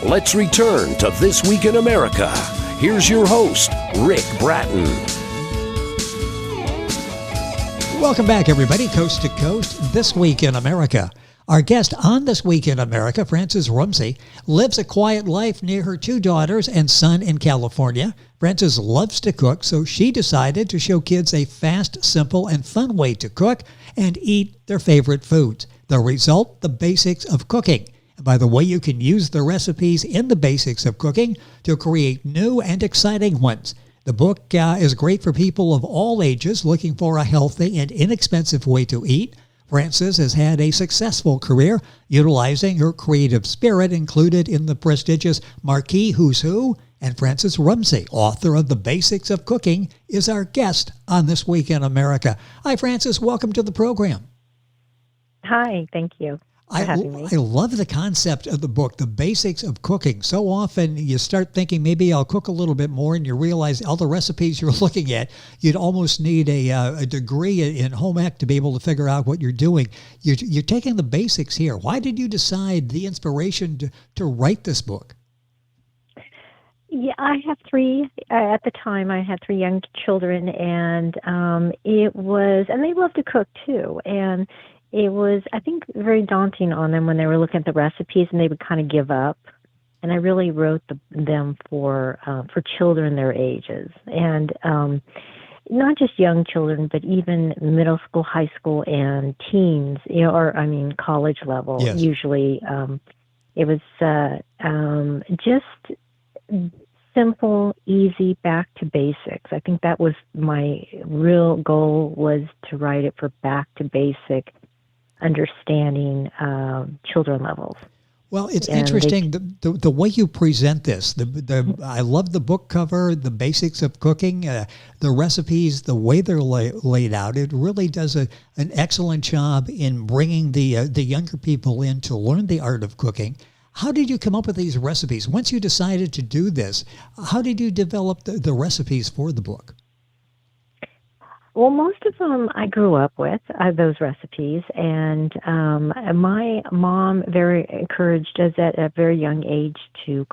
Let's return to This Week in America. Here's your host, Rick Bratton. Welcome back, everybody, coast to coast, This Week in America. Our guest on This Week in America, Frances Rumsey, lives a quiet life near her two daughters and son in California. Frances loves to cook, so she decided to show kids a fast, simple, and fun way to cook and eat their favorite foods. The result, the basics of cooking. And by the way, you can use the recipes in the basics of cooking to create new and exciting ones. The book is great for people of all ages looking for a healthy and inexpensive way to eat. Frances has had a successful career utilizing her creative spirit included in the prestigious Marquis Who's Who, and Frances Rumsey, author of The Basics of Cooking, is our guest on This Week in America. Hi, Frances. Welcome to the program. Hi, thank you for having me. I love the concept of the book, The Basics of Cooking. So often you start thinking, maybe I'll cook a little bit more, and you realize all the recipes you're looking at, you'd almost need a degree in home ec to be able to figure out what you're doing. You're taking the basics here. Why did you decide the inspiration to write this book? Yeah, I have three. At the time, I had three young children, and and they love to cook too. And it was, I think, very daunting on them when they were looking at the recipes, and they would kind of give up. And I really wrote them for children their ages, and not just young children, but even middle school, high school, and teens. College level. Yes. Usually, it was just simple, easy, back to basics. I think that was my real goal, was to write it for back to basic understanding children levels. Well, it's interesting the way you present this. I love the book cover, The Basics of Cooking, the recipes, the way they're laid out. It really does an excellent job in bringing the younger people in to learn the art of cooking. How did you come up with these recipes? Once you decided to do this, how did you develop the recipes for the book? Well, most of them I grew up with, those recipes, and my mom very encouraged us at a very young age to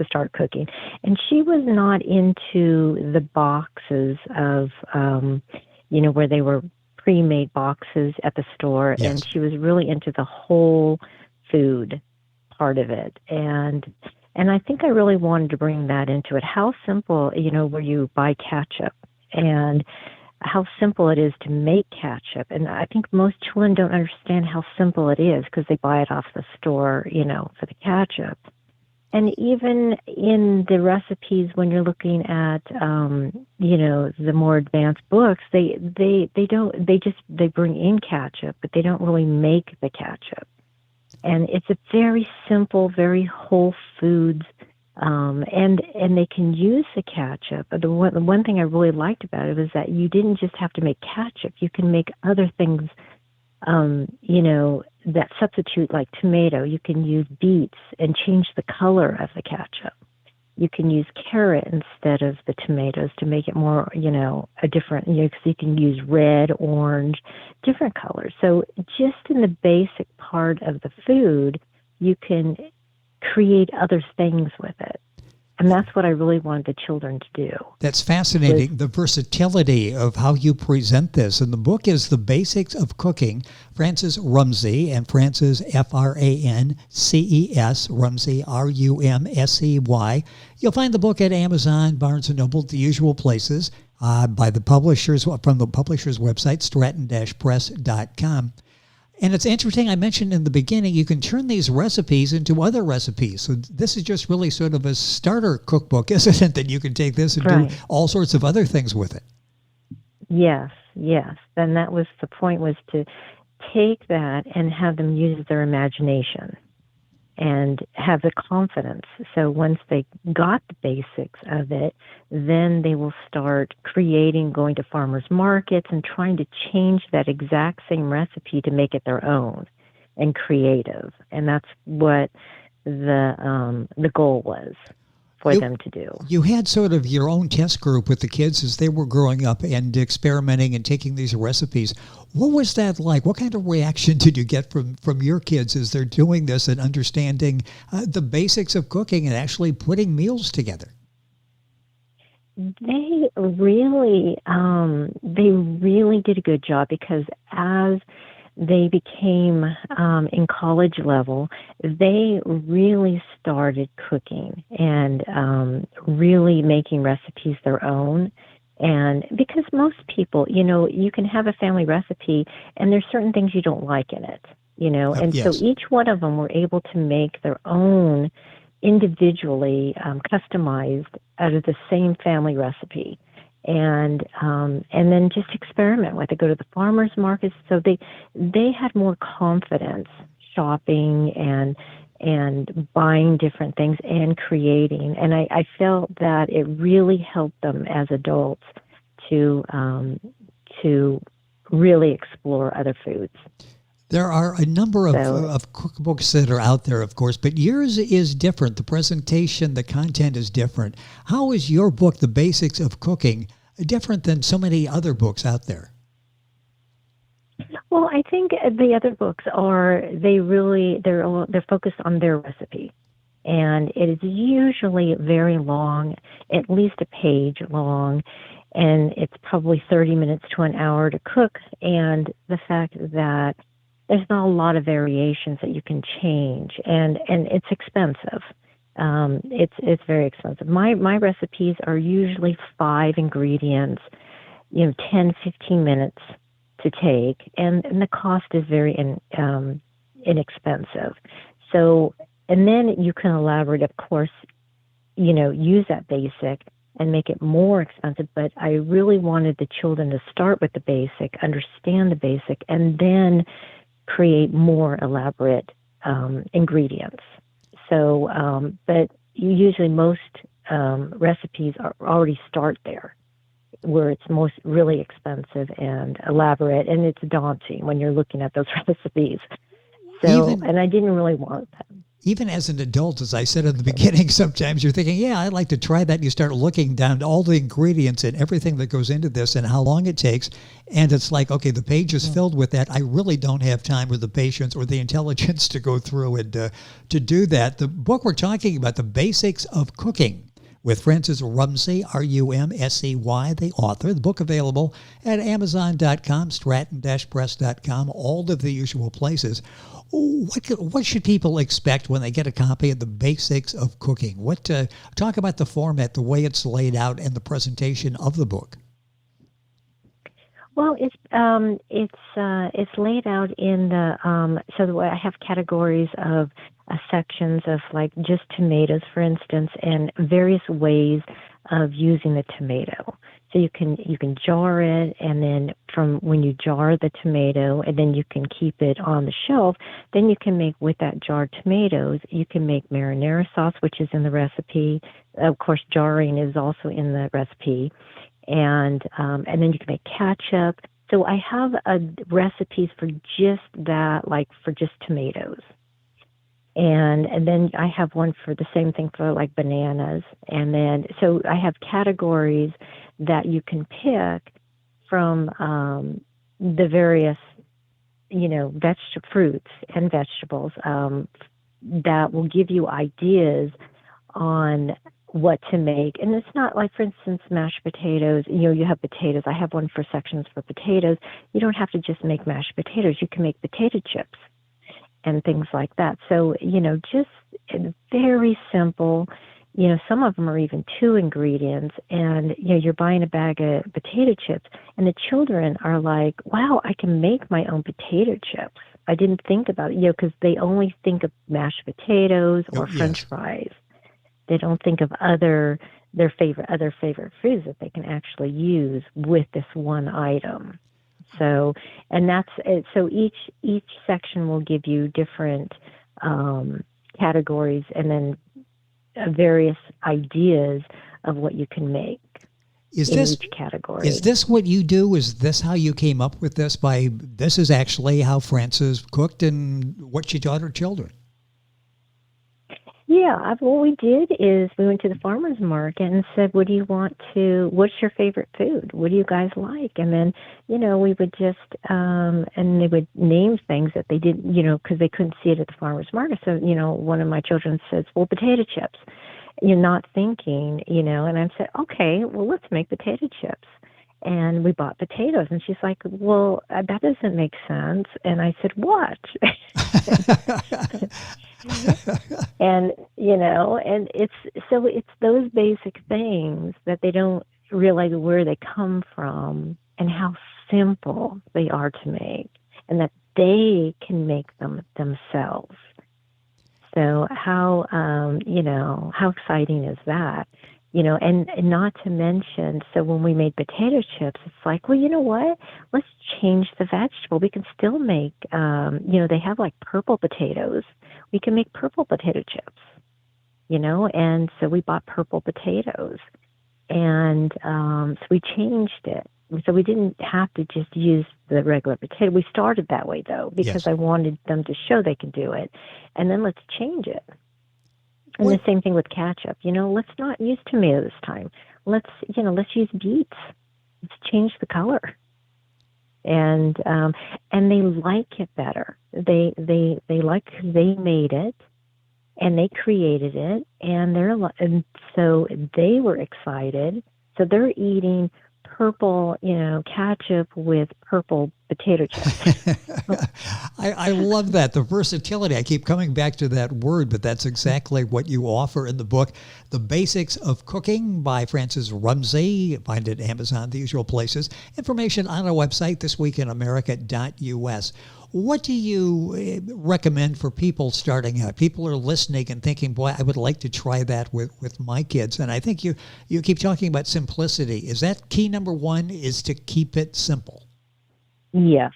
start cooking. And she was not into the boxes of, where they were pre-made boxes at the store, Yes. and she was really into the whole food part of it. And I think I really wanted to bring that into it. How simple, where you buy ketchup, and how simple it is to make ketchup. And I think most children don't understand how simple it is because they buy it off the store, for the ketchup. And even in the recipes, when you're looking at, the more advanced books, they bring in ketchup, but they don't really make the ketchup. And it's a very simple, very whole foods, and they can use the ketchup. But the one thing I really liked about it was that you didn't just have to make ketchup. You can make other things, that substitute, like tomato. You can use beets and change the color of the ketchup. You can use carrot instead of the tomatoes to make it more, a different, because you can use red, orange, different colors. So just in the basic part of the food, you can create other things with it. And that's what I really wanted the children to do. That's fascinating, the versatility of how you present this. And the book is The Basics of Cooking, Frances Rumsey, and Frances, Frances, Rumsey, Rumsey. You'll find the book at Amazon, Barnes & Noble, the usual places, by the publishers, from the publisher's website, stratton-press.com. And it's interesting, I mentioned in the beginning, you can turn these recipes into other recipes. So this is just really sort of a starter cookbook, isn't it? That you can take this and do all sorts of other things with it. Yes. And that was the point, was to take that and have them use their imagination and have the confidence. So once they got the basics of it, then they will start creating, going to farmers markets and trying to change that exact same recipe to make it their own and creative. And that's what the goal was. for them to do. You had sort of your own test group with the kids as they were growing up and experimenting and taking these recipes. What was that like? What kind of reaction did you get from your kids as they're doing this and understanding the basics of cooking and actually putting meals together? They really did a good job, because as they became in college level, they really started cooking and really making recipes their own. And because most people, you can have a family recipe and there's certain things you don't like in it, and Yes. so each one of them were able to make their own individually customized out of the same family recipe. And then just experiment with it. Go to the farmers markets. So they had more confidence shopping and buying different things and creating. And I felt that it really helped them as adults to really explore other foods. There are a number of cookbooks that are out there, of course, but yours is different. The presentation, the content is different. How is your book, The Basics of Cooking, different than so many other books out there? Well, I think the other books they're focused on their recipe, and it is usually very long, at least a page long, and it's probably 30 minutes to an hour to cook. And the fact that there's not a lot of variations that you can change, and it's expensive. It's very expensive. My recipes are usually 5 ingredients, 10, 15 minutes to take, and the cost is very inexpensive. So, and then you can elaborate, of course, use that basic and make it more expensive. But I really wanted the children to start with the basic, understand the basic, and then create more elaborate ingredients. So, but usually most recipes already start there, where it's most really expensive and elaborate, and it's daunting when you're looking at those recipes. So, and I didn't really want that. Even as an adult, as I said in the beginning, sometimes you're thinking, yeah, I'd like to try that. And you start looking down all the ingredients and everything that goes into this and how long it takes. And it's like, okay, the page is filled with that. I really don't have time or the patience or the intelligence to go through and to do that. The book we're talking about, The Basics of Cooking, with Frances Rumsey, Rumsey, the author. The book available at Amazon.com, Stratton-Press.com, all of the usual places. What should people expect when they get a copy of The Basics of Cooking? Talk about the format, the way it's laid out, and the presentation of the book. Well, it's laid out in the so I have categories of sections of like just tomatoes, for instance, and various ways of using the tomato. So you can jar it, and then from when you jar the tomato, and then you can keep it on the shelf. Then you can make, with that jarred tomatoes, you can make marinara sauce, which is in the recipe. Of course, jarring is also in the recipe, and then you can make ketchup. So I have recipes for just that, like for just tomatoes. And then I have one for the same thing for like bananas. And then, so I have categories that you can pick from the various, fruits and vegetables that will give you ideas on what to make. And it's not like, for instance, mashed potatoes. You have potatoes. I have one for sections for potatoes. You don't have to just make mashed potatoes. You can make potato chips and things like that. So, just very simple. Some of them are even 2 ingredients, and, you're buying a bag of potato chips, and the children are like, wow, I can make my own potato chips. I didn't think about it, because they only think of mashed potatoes or French fries. They don't think of other favorite foods that they can actually use with this one item. So, and that's it. So each section will give you different categories, and then various ideas of what you can make in each category. Is this what you do? Is this how you came up with this? This is actually how Frances cooked and what she taught her children? What we did is we went to the farmer's market and said, what's your favorite food? What do you guys like? And then, we would just, and they would name things that they didn't, because they couldn't see it at the farmer's market. So, one of my children says, well, potato chips. You're not thinking, and I said, okay, well, let's make potato chips. And we bought potatoes. And she's like, well, that doesn't make sense. And I said, what? And, and it's those basic things that they don't realize where they come from and how simple they are to make, and that they can make them themselves. So how exciting is that? And not to mention, so when we made potato chips, it's like, well, you know what? Let's change the vegetable. We can still make, they have like purple potatoes. We can make purple potato chips, and so we bought purple potatoes. And so we changed it. So we didn't have to just use the regular potato. We started that way, though, because I wanted them to show they could do it. And then let's change it. And the same thing with ketchup. Let's not use tomato this time. Let's use beets. Let's change the color. And they like it better. They like because they made it and they created it, and so they were excited. So they're eating purple, ketchup with purple potato chips. I love that, the versatility. I keep coming back to that word, but that's exactly what you offer in the book. The Basics of Cooking by Frances Rumsey. Find it at Amazon, the usual places. Information on our website, thisweekinamerica.us. What do you recommend for people starting out? People are listening and thinking, boy, I would like to try that with my kids. And I think you keep talking about simplicity. Is that key number one, is to keep it simple? Yes,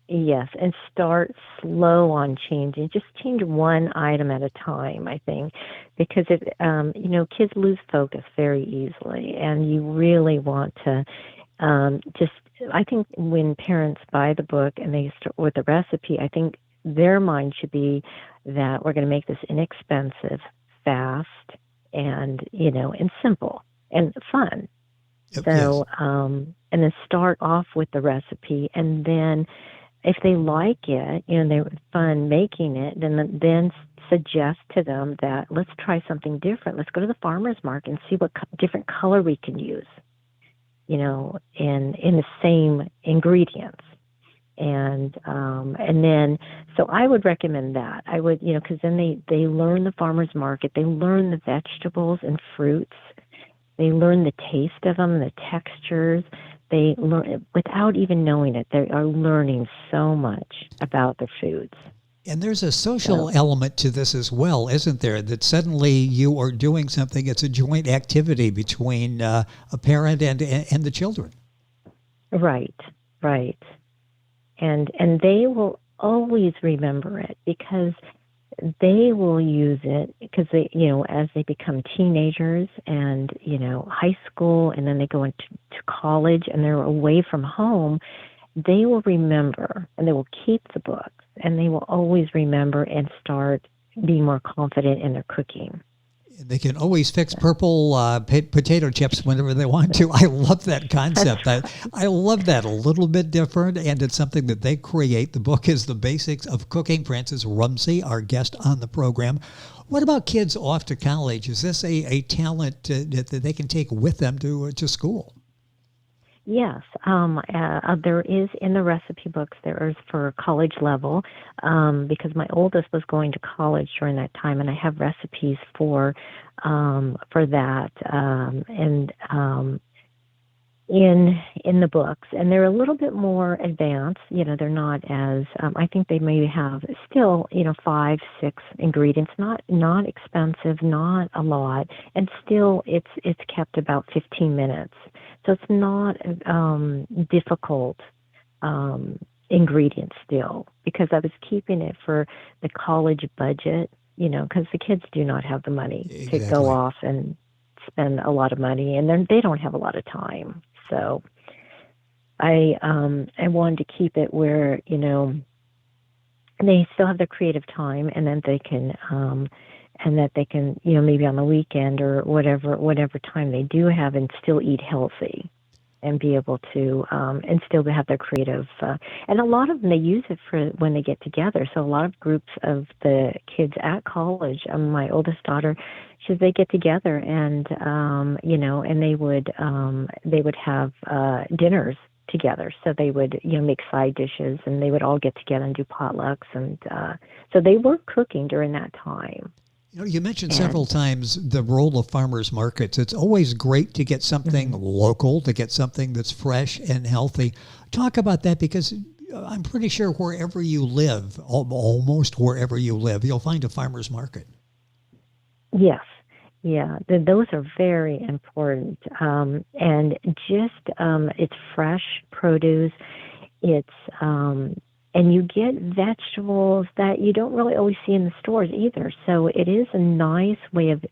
and start slow on changing. Just change one item at a time, I think, because kids lose focus very easily, and you really want to I think when parents buy the book and they start with the recipe, I think their mind should be that we're going to make this inexpensive, fast, and simple and fun. So, and then start off with the recipe, and then if they like it, they're fun making it, then suggest to them that let's try something different. Let's go to the farmer's market and see what different color we can use, in the same ingredients. And then, so I would recommend that. I would, because then they learn the farmer's market, they learn the vegetables and fruits. They learn the taste of them, the textures. They learn, without even knowing it, they are learning so much about their foods. And there's a social element to this as well, isn't there? That suddenly you are doing something, it's a joint activity between a parent and the children. Right. And they will always remember it, because they will use it, because they, as they become teenagers and, high school, and then they go into college and they're away from home, they will remember, and they will keep the books, and they will always remember and start being more confident in their cooking. They can always fix purple potato chips whenever they want to. I love that concept. I love that. A little bit different, and it's something that they create. The book is The Basics of Cooking. Frances Rumsey, our guest on the program. What about kids off to college? Is this a talent that they can take with them to school? Yes, there is in the recipe books. There is for college level, because my oldest was going to college during that time, and I have recipes for that, and in the books, and they're a little bit more advanced. They're not as I think they may have still 5, 6 ingredients, not expensive, not a lot, and still it's kept about 15 minutes. So it's not difficult ingredients still, because I was keeping it for the college budget, because the kids do not have the money to go off and spend a lot of money, and then they don't have a lot of time. So I wanted to keep it where, they still have their creative time, and then they can and that they can, maybe on the weekend or whatever time they do have, and still eat healthy and be able to, and still have their creative, and a lot of them, they use it for when they get together. So a lot of groups of the kids at college, my oldest daughter, she says they get together and, and they would have dinners together. So they would, make side dishes, and they would all get together and do potlucks. And so they were cooking during that time. You mentioned several times the role of farmers markets. It's always great to get something local, to get something that's fresh and healthy. Talk about that, because I'm pretty sure wherever you live, almost wherever you live, you'll find a farmer's market. Yes. Yeah, those are very important. And just it's fresh produce. It's and you get vegetables that you don't really always see in the stores either. So it is a nice way of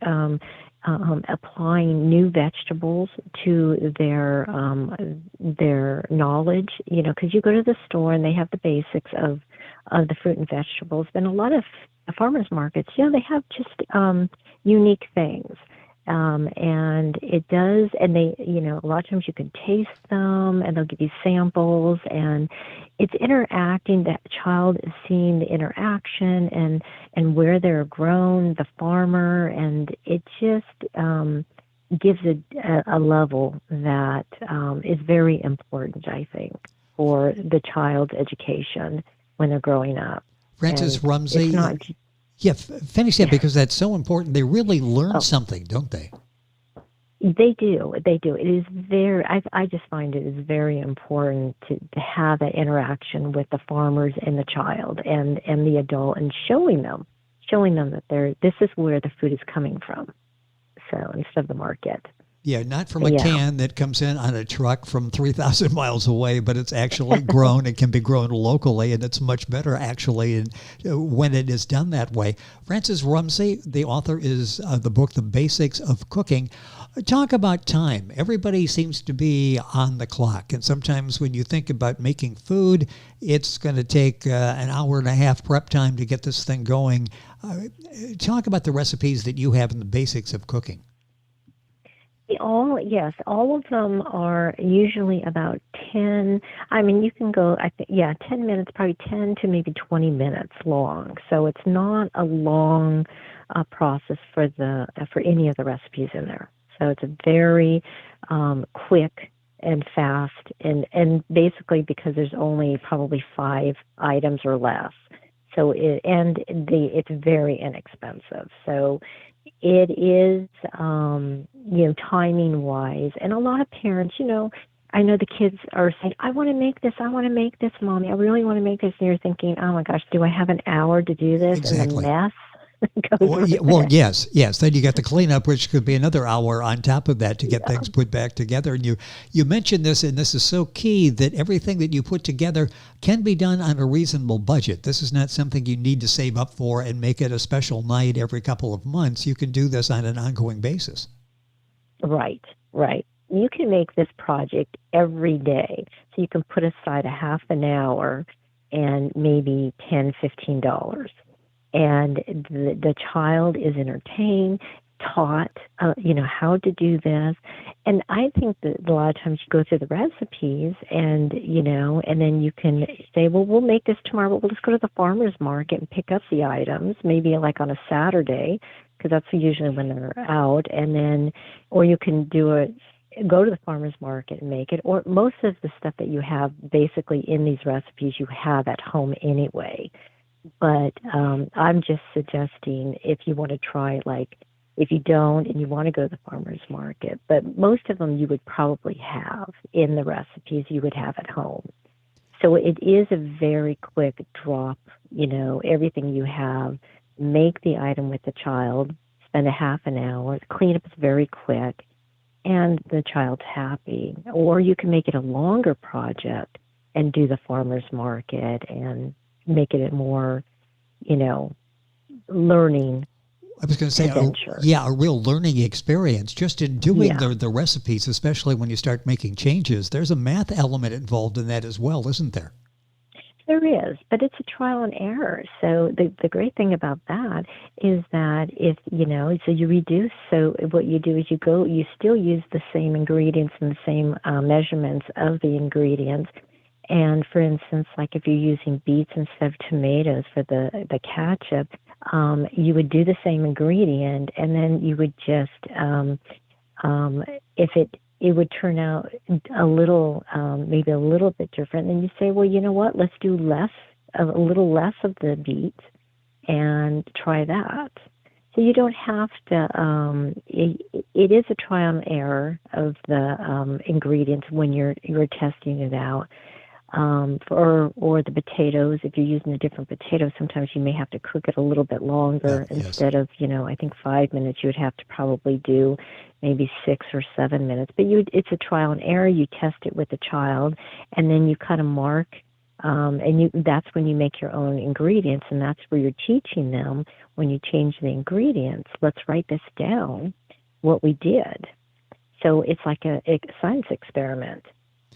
applying new vegetables to their knowledge. Because you go to the store and they have the basics of the fruit and vegetables. Then a lot of farmers markets, they have just unique things. And it does, and they, a lot of times you can taste them, and they'll give you samples, and it's interacting. That child is seeing the interaction and where they're grown, the farmer, and it just gives a level that is very important, I think, for the child's education when they're growing up. Frances Rumsey. Yeah, finish that, because that's so important. They really learn something, don't they? They do. It is very, I just find it is very important to have that interaction with the farmers and the child and the adult, and showing them that this is where the food is coming from. So instead of the market. Yeah, not from a can that comes in on a truck from 3,000 miles away, but it's actually grown. It can be grown locally, and it's much better, actually, when it is done that way. Frances Rumsey, the author is the book, The Basics of Cooking. Talk about time. Everybody seems to be on the clock, and sometimes when you think about making food, it's going to take an hour and a half prep time to get this thing going. Talk about the recipes that you have in the basics of cooking. All of them are usually about 10. I mean, you can go, 10 minutes, probably 10 to maybe 20 minutes long. So it's not a long process for any of the recipes in there. So it's a very quick and fast, and basically because there's only probably 5 items or less. So it's very inexpensive. So it is, timing wise. And a lot of parents, I know the kids are saying, I want to make this, Mommy. I really want to make this. And you're thinking, oh my gosh, do I have an hour to do this? Exactly. And the mess goes yes. Then you got the cleanup, which could be another hour on top of that to get things put back together. And you mentioned this, and this is so key, that everything that you put together can be done on a reasonable budget. This is not something you need to save up for and make it a special night every couple of months. You can do this on an ongoing basis. Right. You can make this project every day. So you can put aside a half an hour and maybe $10, $15. And the child is entertained, taught, how to do this. And I think that a lot of times you go through the recipes and then you can say, well, we'll make this tomorrow, but we'll just go to the farmer's market and pick up the items, maybe like on a Saturday, because that's usually when they're out. And then, or you can go to the farmer's market and make it, or most of the stuff that you have basically in these recipes you have at home anyway. But I'm just suggesting, if you want to try, if you don't and you want to go to the farmer's market, but most of them you would probably have in the recipes you would have at home. So it is a very quick drop, everything you have, make the item with the child, spend a half an hour, cleanup is very quick, and the child's happy. Or you can make it a longer project and do the farmer's market and make it a more, learning. I was going to say, a real learning experience just in doing the recipes, especially when you start making changes. There's a math element involved in that as well, isn't there? There is, but it's a trial and error. So the great thing about that is that if, so you reduce, so what you do is you still use the same ingredients and the same measurements of the ingredients. And for instance, like if you're using beets instead of tomatoes for the ketchup, you would do the same ingredient, and then you would just, if it would turn out a little, maybe a little bit different. Then you say, well, you know what? Let's do a little less of the beet, and try that. So you don't have to. It is a trial and error of the ingredients when you're testing it out. Or the potatoes. If you're using a different potato, sometimes you may have to cook it a little bit longer. Instead of, I think 5 minutes, you would have to probably do maybe 6 or 7 minutes. But it's a trial and error. You test it with the child, and then you kind of mark, and that's when you make your own ingredients, and that's where you're teaching them when you change the ingredients. Let's write this down, what we did. So it's like a science experiment.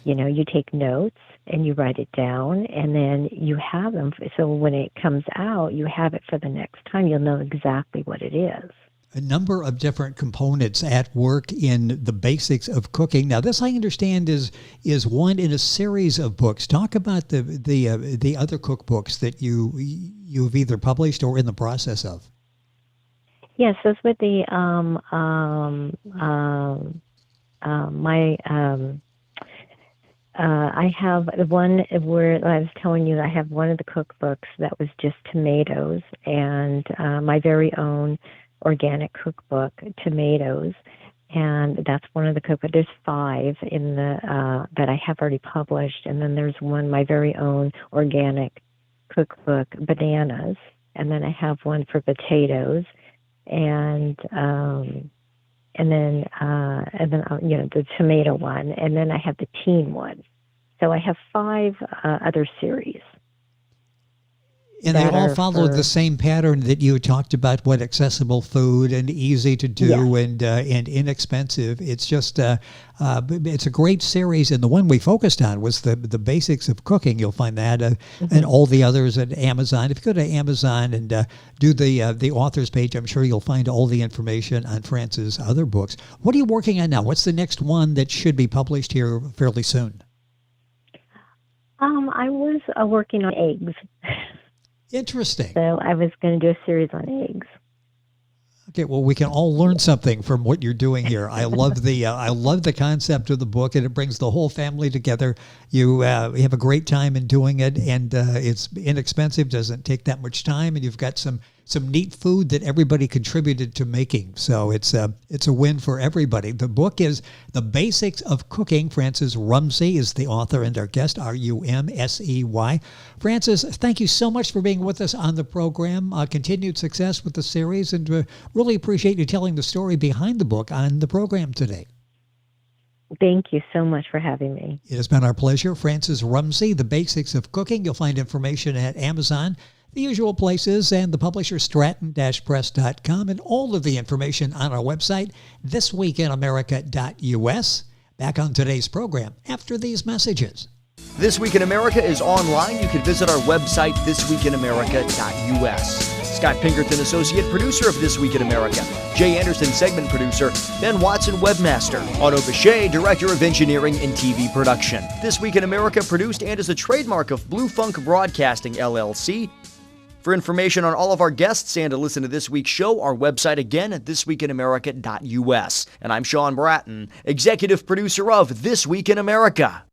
You take notes and you write it down, and then you have them. So when it comes out, you have it for the next time. You'll know exactly what it is. A number of different components at work in the basics of cooking. Now, this I understand is one in a series of books. Talk about the other cookbooks that you've either published or in the process of. Yes, those with the I have one where I was telling you I have one of the cookbooks that was just tomatoes, and my very own organic cookbook, tomatoes, and that's one of the cookbooks. There's 5 in the that I have already published, and then there's one, my very own organic cookbook, bananas, and then I have one for potatoes, and then the tomato one, and then I have the teen one. So I have 5 other series. And they all follow the same pattern that you talked about, accessible food and easy to do, and inexpensive. It's just it's a great series, and the one we focused on was the basics of cooking. You'll find that and all the others at Amazon. If you go to Amazon and do the authors page, I'm sure you'll find all the information on France's other books. What are you working on now? What's the next one that should be published here fairly soon? I was working on eggs. Interesting. So I was going to do a series on eggs. Okay, well, we can all learn something from what you're doing here. I love the concept of the book, and it brings the whole family together. You have a great time in doing it, and it's inexpensive, doesn't take that much time, and you've got some neat food that everybody contributed to making. So it's a win for everybody. The book is The Basics of Cooking. Frances Rumsey is the author and our guest, Rumsey. Frances, thank you so much for being with us on the program. Continued success with the series, and really appreciate you telling the story behind the book on the program today. Thank you so much for having me. It has been our pleasure. Frances Rumsey, The Basics of Cooking. You'll find information at Amazon, the usual places, and the publisher stratton-press.com, and all of the information on our website, thisweekinamerica.us. Back on today's program after these messages. This Week in America is online. You can visit our website, thisweekinamerica.us. Scott Pinkerton, Associate Producer of This Week in America. Jay Anderson, Segment Producer. Ben Watson, Webmaster. Otto Bechet, Director of Engineering and TV Production. This Week in America produced and is a trademark of Blue Funk Broadcasting, LLC. For information on all of our guests and to listen to this week's show, our website again at thisweekinamerica.us. And I'm Sean Bratton, Executive Producer of This Week in America.